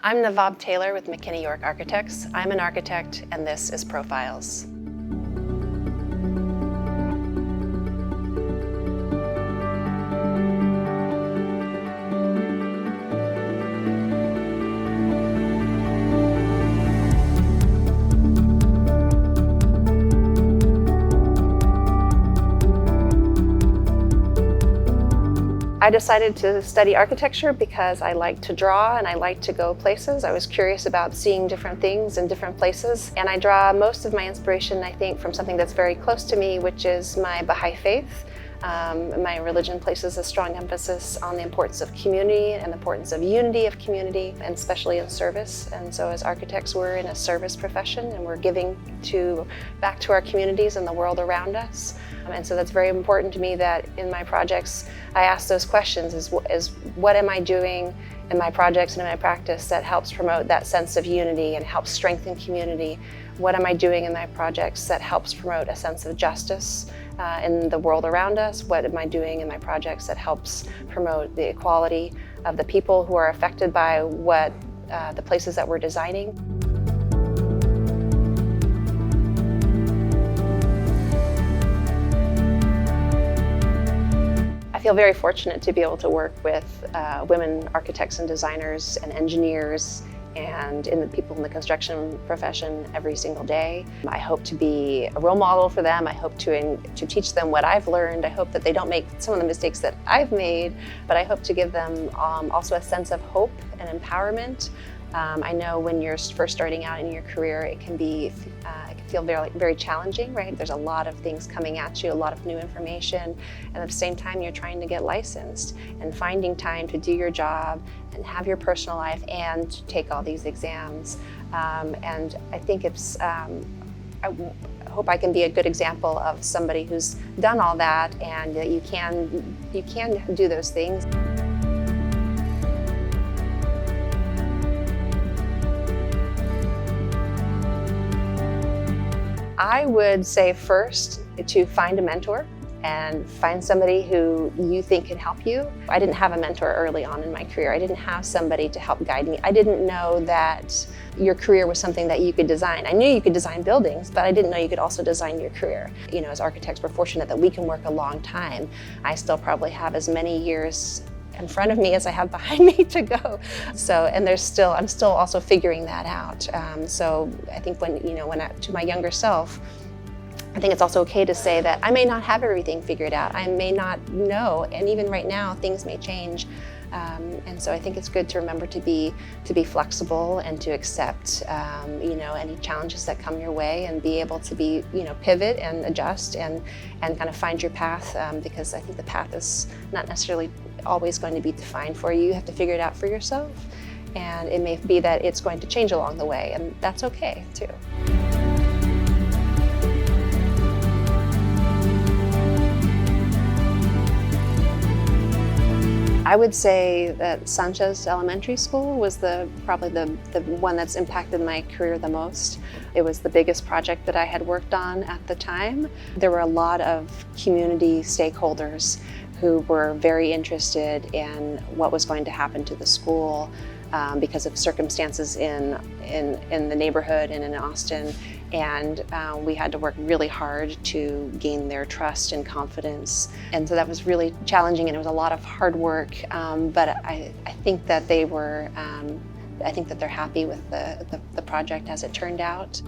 I'm Navvab Taylor with McKinney York Architects. I'm an architect, and this is Profiles. I decided to study architecture because I like to draw and I like to go places. I was curious about seeing different things in different places. And I draw most of my inspiration, I think, from something that's very close to me, which is my Baha'i faith. My religion places a strong emphasis on the importance of community and the importance of unity of community, and especially in service. And so as architects, we're in a service profession and we're giving back to our communities and the world around us. And so that's very important to me that in my projects, I ask those questions is what am I doing in my projects and in my practice that helps promote that sense of unity and helps strengthen community? What am I doing in my projects that helps promote a sense of justice in the world around us? What am I doing in my projects that helps promote the equality of the people who are affected by the places that we're designing? I feel very fortunate to be able to work with women architects and designers and engineers and the people in the construction profession every single day. I hope to be a role model for them. I hope to teach them what I've learned. I hope that they don't make some of the mistakes that I've made, but I hope to give them also a sense of hope and empowerment. I know when you're first starting out in your career, it can feel very, very challenging, right? There's a lot of things coming at you, a lot of new information, and at the same time, you're trying to get licensed and finding time to do your job and have your personal life and to take all these exams. And I think I hope I can be a good example of somebody who's done all that, and that you can do those things. I would say first to find a mentor and find somebody who you think can help you. I didn't have a mentor early on in my career. I didn't have somebody to help guide me. I didn't know that your career was something that you could design. I knew you could design buildings, but I didn't know you could also design your career. You know, as architects, we're fortunate that we can work a long time. I still probably have as many years in front of me as I have behind me to go. So, and I'm still also figuring that out. So I think to my younger self, I think it's also okay to say that I may not have everything figured out. I may not know, and even right now, things may change. And so I think it's good to remember to be flexible and to accept, any challenges that come your way, and be able to pivot and adjust and kind of find your path, because I think the path is not necessarily always going to be defined for you. You have to figure it out for yourself, and it may be that it's going to change along the way, and that's okay too. I would say that Sanchez Elementary School was probably the one that's impacted my career the most. It was the biggest project that I had worked on at the time. There were a lot of community stakeholders who were very interested in what was going to happen to the school because of circumstances in the neighborhood and in Austin. And we had to work really hard to gain their trust and confidence. And so that was really challenging, and it was a lot of hard work. But I think that they're happy with the project as it turned out.